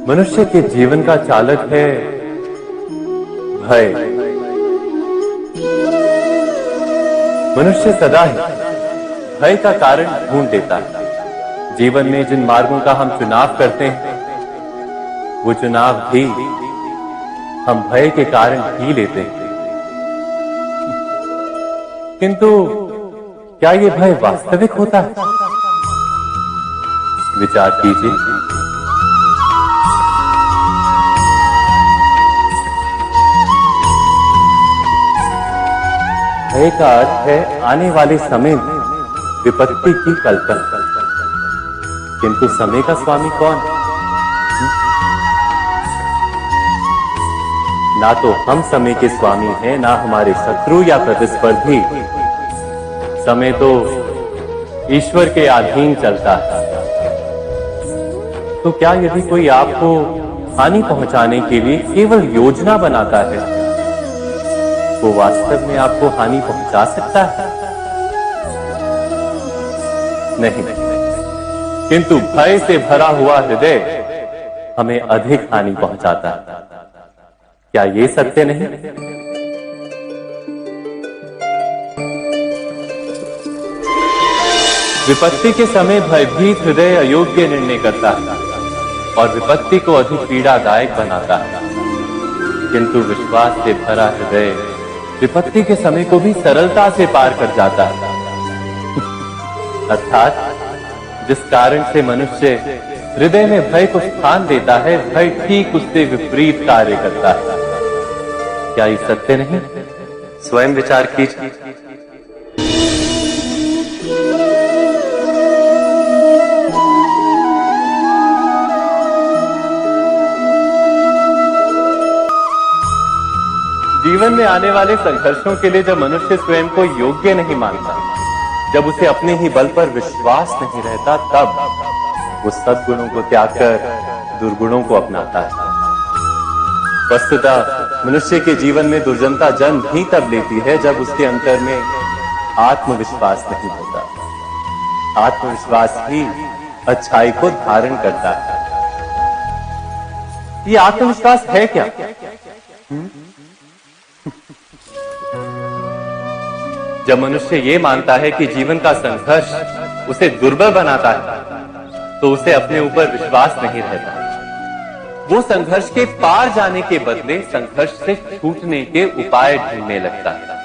मनुष्य के जीवन का चालक है भय। मनुष्य सदा ही भय का कारण ढूंढ लेता है। जीवन में जिन मार्गों का हम चुनाव करते हैं वो चुनाव भी हम भय के कारण ही लेते हैं। किंतु क्या ये भय वास्तविक होता है? विचार कीजिए। भय का अर्थ है आने वाले समय में विपत्ति की कल्पना। किंतु समय का स्वामी कौन? ना तो हम समय के स्वामी हैं, ना हमारे शत्रु या प्रतिस्पर्धी। समय तो ईश्वर के अधीन चलता है। तो क्या यदि कोई आपको हानि पहुंचाने के लिए केवल योजना बनाता है, वो वास्तव में आपको हानि पहुंचा सकता है? नहीं। किंतु भय से भरा हुआ हृदय हमें अधिक हानि पहुंचाता है। क्या ये सत्य नहीं? विपत्ति के समय भयभीत हृदय अयोग्य निर्णय करता है और विपत्ति को अधिक पीड़ादायक बनाता है। किंतु विश्वास से भरा हृदय विपत्ति के समय को भी सरलता से पार कर जाता है। अर्थात जिस कारण से मनुष्य हृदय में भय को स्थान देता है, भय ठीक उससे विपरीत कार्य करता है। क्या ये सत्य नहीं? स्वयं विचार कीजिए। जीवन में आने वाले संघर्षों के लिए जब मनुष्य स्वयं को योग्य नहीं मानता, जब उसे अपने ही बल पर विश्वास नहीं रहता, तब वो सद्गुणों को त्याग कर दुर्गुणों को अपनाता है। वस्तुतः मनुष्य के जीवन में दुर्जनता जन्म भी तब लेती है जब उसके अंतर में आत्मविश्वास नहीं होता। आत्मविश्वास ही अच्छाई को धारण करता है। ये आत्मविश्वास है क्या? जब मनुष्य ये मानता है कि जीवन का संघर्ष उसे दुर्बल बनाता है, तो उसे अपने ऊपर विश्वास नहीं रहता। वो संघर्ष के पार जाने के बदले संघर्ष से छूटने के उपाय ढूंढने लगता है।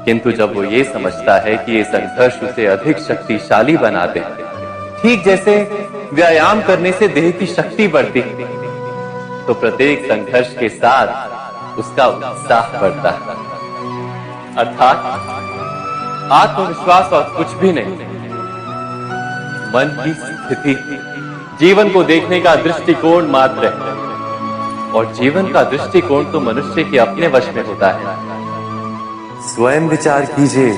किंतु जब वो ये समझता है कि ये संघर्ष उसे अधिक शक्तिशाली बनाते हैं, ठीक जैसे व्यायाम करने से देह की शक्ति बढ़ती है, तो प्रत्येक संघर्ष के साथ उसका उत्साह बढ़ता है। अर्थात आत्मविश्वास और कुछ भी नहीं, मन की स्थिति, जीवन को देखने का दृष्टिकोण मात्र है। और जीवन का दृष्टिकोण तो मनुष्य के अपने वश में होता है। स्वयं विचार कीजिए।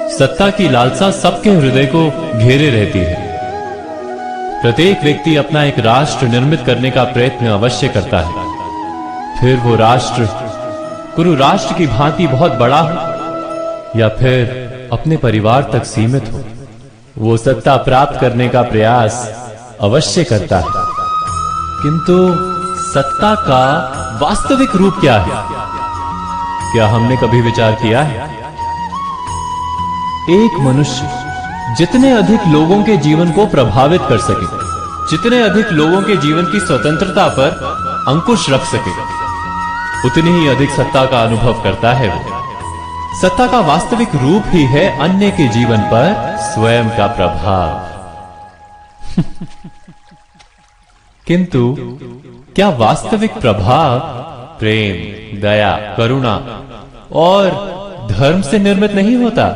सत्ता की लालसा सबके हृदय को घेरे रहती है। प्रत्येक व्यक्ति अपना एक राष्ट्र निर्मित करने का प्रयत्न अवश्य करता है। फिर वो राष्ट्र कुरु राष्ट्र की भांति बहुत बड़ा हो या फिर अपने परिवार तक सीमित हो, वो सत्ता प्राप्त करने का प्रयास अवश्य करता है। किंतु सत्ता का वास्तविक रूप क्या है? क्या हमने कभी विचार किया है? एक मनुष्य जितने अधिक लोगों के जीवन को प्रभावित कर सके, जितने अधिक लोगों के जीवन की स्वतंत्रता पर अंकुश रख सके, उतनी ही अधिक सत्ता का अनुभव करता है वो। सत्ता का वास्तविक रूप ही है अन्य के जीवन पर स्वयं का प्रभाव। किंतु क्या वास्तविक प्रभाव प्रेम, दया, करुणा और धर्म से निर्मित नहीं होता?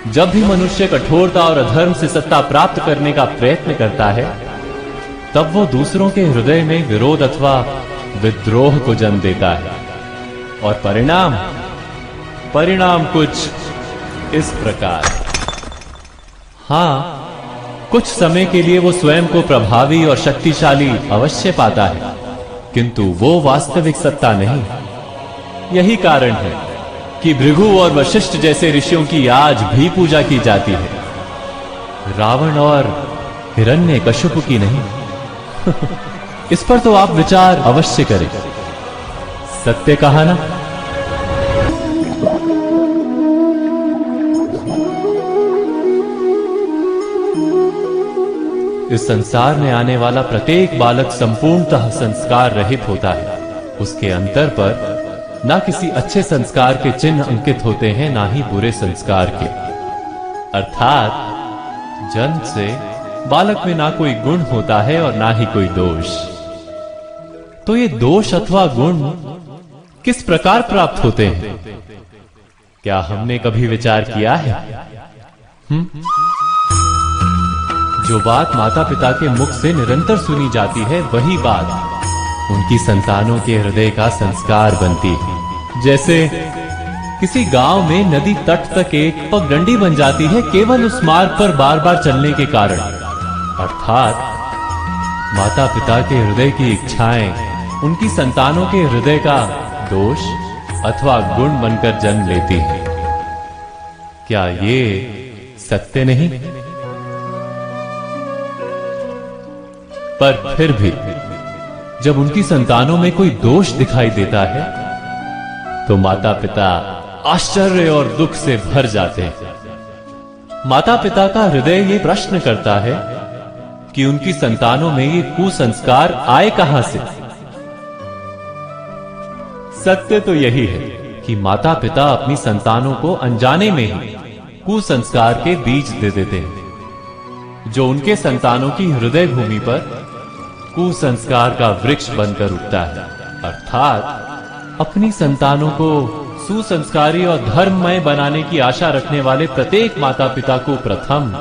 जब भी मनुष्य कठोरता और अधर्म से सत्ता प्राप्त करने का प्रयत्न करता है, तब वो दूसरों के हृदय में विरोध अथवा विद्रोह को जन्म देता है। और परिणाम कुछ इस प्रकार। हां, कुछ समय के लिए वो स्वयं को प्रभावी और शक्तिशाली अवश्य पाता है, किंतु वो वास्तविक सत्ता नहीं। यही कारण है कि भृगु और वशिष्ठ जैसे ऋषियों की आज भी पूजा की जाती है, रावण और हिरण्यकश्यप की नहीं। इस पर तो आप विचार अवश्य करें। सत्य कहा ना। इस संसार में आने वाला प्रत्येक बालक संपूर्णतः संस्कार रहित होता है। उसके अंतर पर ना किसी अच्छे संस्कार के चिन्ह अंकित होते हैं, ना ही बुरे संस्कार के। अर्थात जन्म से बालक में ना कोई गुण होता है और ना ही कोई दोष। तो ये दोष अथवा गुण किस प्रकार प्राप्त होते हैं? क्या हमने कभी विचार किया है? जो बात माता पिता के मुख से निरंतर सुनी जाती है, वही बात उनकी संतानों के हृदय का संस्कार बनती है। जैसे किसी गांव में नदी तट तक एक पगडंडी बन जाती है केवल उस मार्ग पर बार बार चलने के कारण। अर्थात माता पिता के हृदय की इच्छाएं उनकी संतानों के हृदय का दोष अथवा गुण बनकर जन्म लेती है। क्या ये सत्य नहीं? पर फिर भी जब उनकी संतानों में कोई दोष दिखाई देता है तो माता पिता आश्चर्य और दुख से भर जाते हैं। माता पिता का हृदय ये प्रश्न करता है कि उनकी संतानों में ये कुसंस्कार आए कहां से? सत्य तो यही है कि माता पिता अपनी संतानों को अनजाने में ही कुसंस्कार के बीज दे देते हैं, जो उनके संतानों की हृदय भूमि पर कुसंस्कार का वृक्ष बनकर उगता है। अर्थात अपनी संतानों को सुसंस्कारी और धर्ममय बनाने की आशा रखने वाले प्रत्येक माता पिता को प्रथम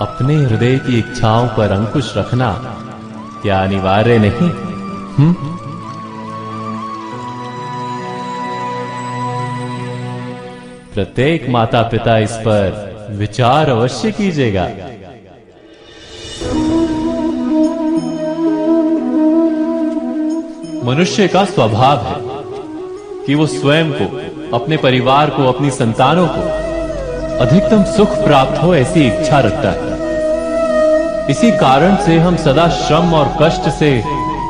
अपने हृदय की इच्छाओं पर अंकुश रखना क्या अनिवार्य नहीं? प्रत्येक माता पिता इस पर विचार अवश्य कीजिएगा। मनुष्य का स्वभाव है कि वो स्वयं को, अपने परिवार को, अपनी संतानों को अधिकतम सुख प्राप्त हो ऐसी इच्छा रखता है। इसी कारण से हम सदा श्रम और कष्ट से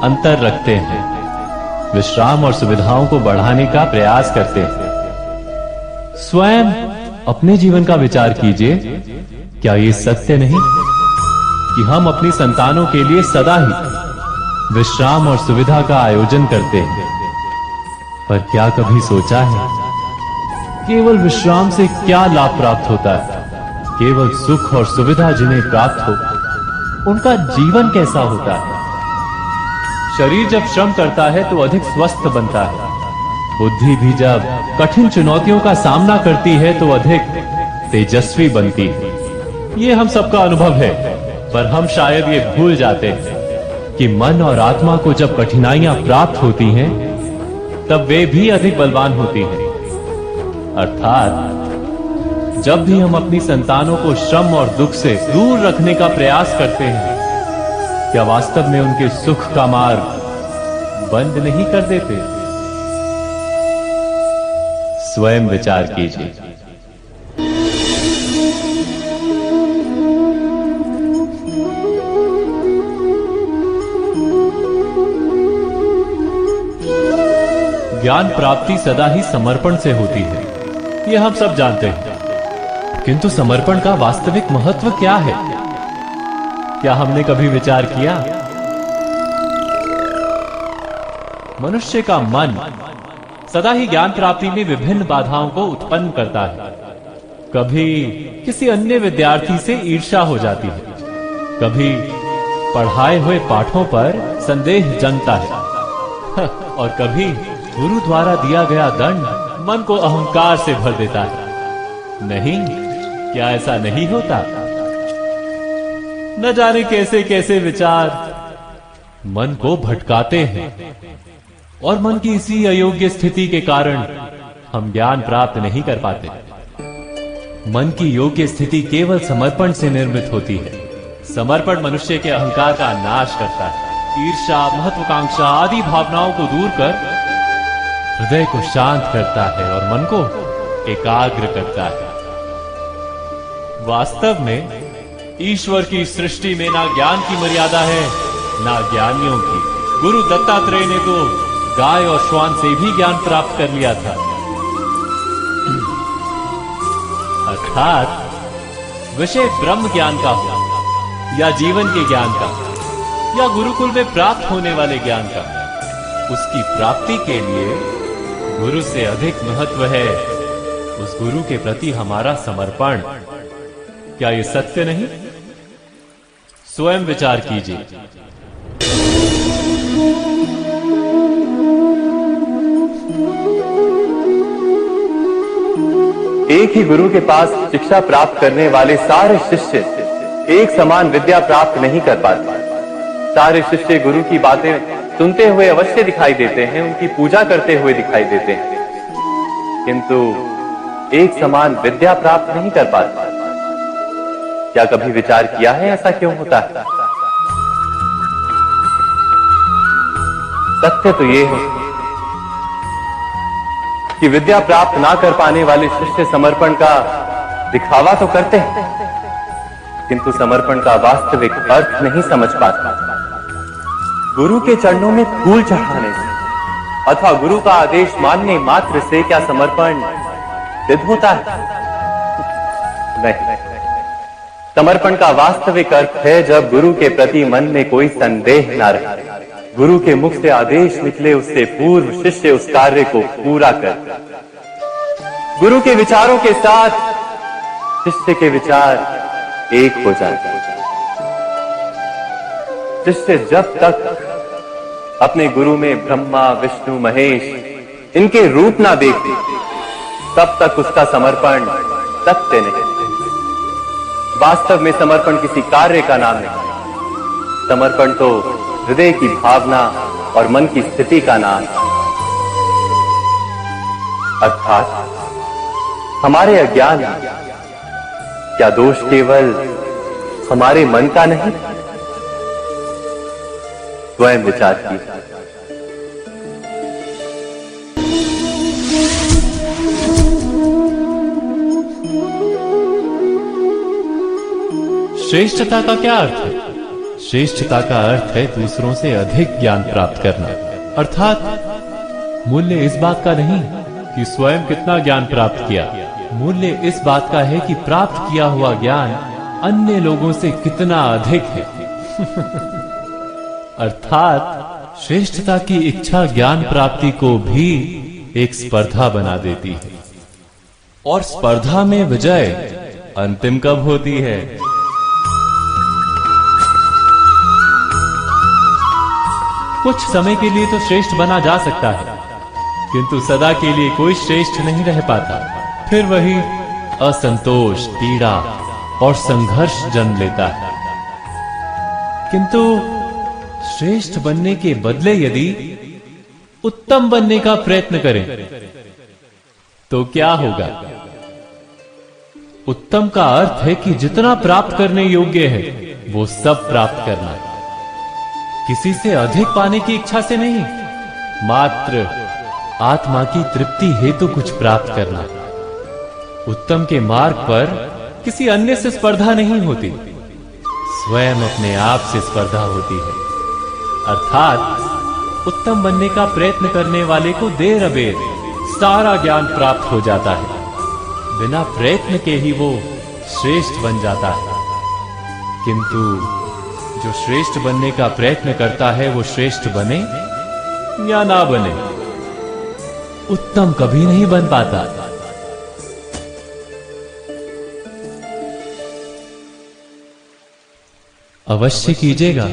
अंतर रखते हैं, विश्राम और सुविधाओं को बढ़ाने का प्रयास करते हैं। स्वयं अपने जीवन का विचार कीजिए। क्या ये सत्य नहीं कि हम अपनी संतानों के लिए सदा ही विश्राम और सुविधा का आयोजन करते हैं? पर क्या कभी सोचा है केवल विश्राम से क्या लाभ प्राप्त होता है? केवल सुख और सुविधा जिन्हें प्राप्त हो उनका जीवन कैसा होता है? शरीर जब श्रम करता है तो अधिक स्वस्थ बनता है। बुद्धि भी जब कठिन चुनौतियों का सामना करती है तो अधिक तेजस्वी बनती है। ये हम सबका अनुभव है, पर हम शायद ये भूल जाते हैं कि मन और आत्मा को जब कठिनाइयां प्राप्त होती हैं तब वे भी अधिक बलवान होती हैं। अर्थात जब भी हम अपनी संतानों को श्रम और दुख से दूर रखने का प्रयास करते हैं, क्या वास्तव में उनके सुख का मार्ग बंद नहीं कर देते? स्वयं विचार कीजिए। ज्ञान प्राप्ति सदा ही समर्पण से होती है, यह हम सब जानते हैं। किंतु समर्पण का वास्तविक महत्व क्या है? क्या हमने कभी विचार किया? मनुष्य का मन सदा ही ज्ञान प्राप्ति में विभिन्न बाधाओं को उत्पन्न करता है। कभी किसी अन्य विद्यार्थी से ईर्ष्या हो जाती है, कभी पढ़ाए हुए पाठों पर संदेह जमता है और कभी गुरु द्वारा दिया गया दंड मन को अहंकार से भर देता है। नहीं, क्या ऐसा नहीं होता? न जाने कैसे कैसे विचार मन को भटकाते हैं और मन की इसी अयोग्य स्थिति के कारण हम ज्ञान प्राप्त नहीं कर पाते। मन की योग्य स्थिति केवल समर्पण से निर्मित होती है। समर्पण मनुष्य के अहंकार का नाश करता है। ईर्ष्या, महत्वाकांक्षा आदि भावनाओं को दूर कर हृदय को शांत करता है और मन को एकाग्र करता है। वास्तव में ईश्वर की सृष्टि में ना ज्ञान की मर्यादा है ना ज्ञानियों की। गुरु दत्तात्रेय ने तो गाय और श्वान से भी ज्ञान प्राप्त कर लिया था। अर्थात विषय ब्रह्म ज्ञान का हो या जीवन के ज्ञान का या गुरुकुल में प्राप्त होने वाले ज्ञान का, उसकी प्राप्ति के लिए गुरु से अधिक महत्व है उस गुरु के प्रति हमारा समर्पण। क्या ये सत्य नहीं? स्वयं विचार कीजिए। एक ही गुरु के पास शिक्षा प्राप्त करने वाले सारे शिष्य एक समान विद्या प्राप्त नहीं कर पाते। सारे शिष्य गुरु की बातें सुनते हुए अवश्य दिखाई देते हैं, उनकी पूजा करते हुए दिखाई देते हैं, किंतु एक समान विद्या प्राप्त नहीं कर पाते। क्या कभी विचार किया है ऐसा क्यों होता है? सत्य तो ये है कि विद्या प्राप्त ना कर पाने वाले शिष्य समर्पण का दिखावा तो करते हैं, किंतु समर्पण का वास्तविक अर्थ नहीं समझ पाते। गुरु के चरणों में फूल चढ़ाने से अथवा गुरु का आदेश मानने मात्र से क्या समर्पण सिद्ध होता है? नहीं। समर्पण का वास्तविक अर्थ है जब गुरु के प्रति मन में कोई संदेह ना रहे, गुरु के मुख से आदेश निकले उससे पूर्व शिष्य उस कार्य को पूरा कर। गुरु के विचारों के साथ शिष्य के विचार एक हो जाए। शिष्य जब तक अपने गुरु में ब्रह्मा विष्णु महेश इनके रूप ना देखते, तब तक उसका समर्पण सत्य नहीं। वास्तव में समर्पण किसी कार्य का नाम नहीं, समर्पण तो हृदय की भावना और मन की स्थिति का नाम। अर्थात हमारे अज्ञान, क्या दोष केवल हमारे मन का नहीं? स्वयं विचार कीजिए। श्रेष्ठता का क्या अर्थ है? श्रेष्ठता का अर्थ है दूसरों से अधिक ज्ञान प्राप्त करना। अर्थात मूल्य इस बात का नहीं कि स्वयं कितना ज्ञान प्राप्त किया, मूल्य इस बात का है कि प्राप्त किया हुआ ज्ञान अन्य लोगों से कितना अधिक है। अर्थात श्रेष्ठता की इच्छा ज्ञान प्राप्ति को भी एक स्पर्धा बना देती है, और स्पर्धा में विजय अंतिम कब होती है? कुछ समय के लिए तो श्रेष्ठ बना जा सकता है, किंतु सदा के लिए कोई श्रेष्ठ नहीं रह पाता। फिर वही असंतोष, पीड़ा और संघर्ष जन्म लेता है। किंतु श्रेष्ठ बनने के बदले यदि उत्तम बनने का प्रयत्न करें तो क्या होगा? उत्तम का अर्थ है कि जितना प्राप्त करने योग्य है वो सब प्राप्त करना, किसी से अधिक पाने की इच्छा से नहीं, मात्र आत्मा की तृप्ति हेतु कुछ प्राप्त करना। उत्तम के मार्ग पर किसी अन्य से स्पर्धा नहीं होती, स्वयं अपने आप से स्पर्धा होती है। अर्थात उत्तम बनने का प्रयत्न करने वाले को देर अबेर सारा ज्ञान प्राप्त हो जाता है, बिना प्रयत्न के ही वो श्रेष्ठ बन जाता है। किंतु जो श्रेष्ठ बनने का प्रयत्न करता है वो श्रेष्ठ बने या ना बने, उत्तम कभी नहीं बन पाता। अवश्य कीजिएगा।